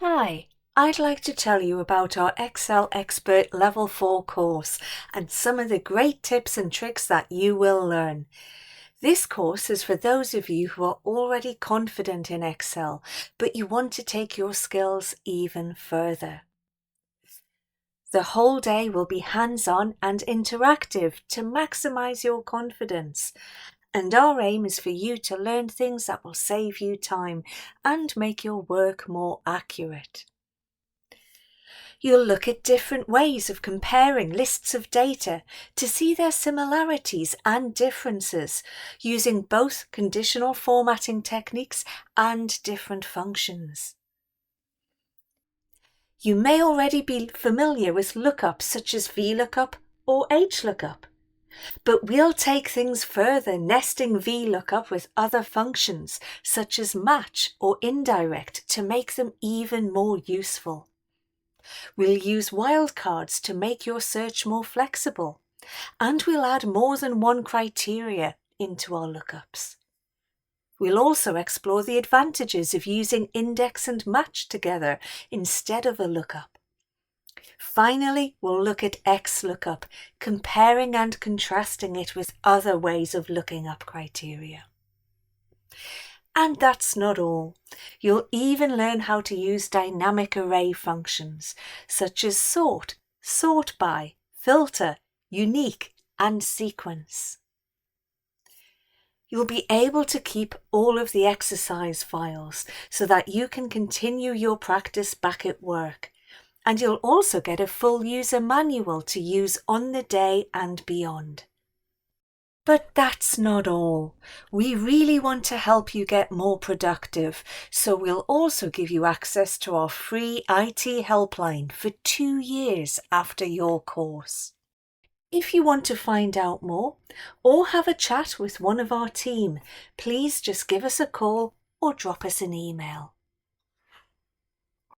Hi, I'd like to tell you about our Excel Expert Level 4 course and some of the great tips and tricks that you will learn. This course is for those of you who are already confident in Excel, but you want to take your skills even further. The whole day will be hands-on and interactive to maximize your confidence. And our aim is for you to learn things that will save you time and make your work more accurate. You'll look at different ways of comparing lists of data to see their similarities and differences, using both conditional formatting techniques and different functions. You may already be familiar with lookups such as VLOOKUP or HLOOKUP, but we'll take things further, nesting VLOOKUP with other functions such as match or indirect to make them even more useful. We'll use wildcards to make your search more flexible, and we'll add more than one criteria into our lookups. We'll also explore the advantages of using index and match together instead of a lookup. Finally, we'll look at XLOOKUP, comparing and contrasting it with other ways of looking up criteria. And that's not all. You'll even learn how to use dynamic array functions, such as sort, sort by, filter, unique, and sequence. You'll be able to keep all of the exercise files so that you can continue your practice back at work. And you'll also get a full user manual to use on the day and beyond. But that's not all. We really want to help you get more productive, so we'll also give you access to our free IT helpline for 2 years after your course. If you want to find out more or have a chat with one of our team, please just give us a call or drop us an email.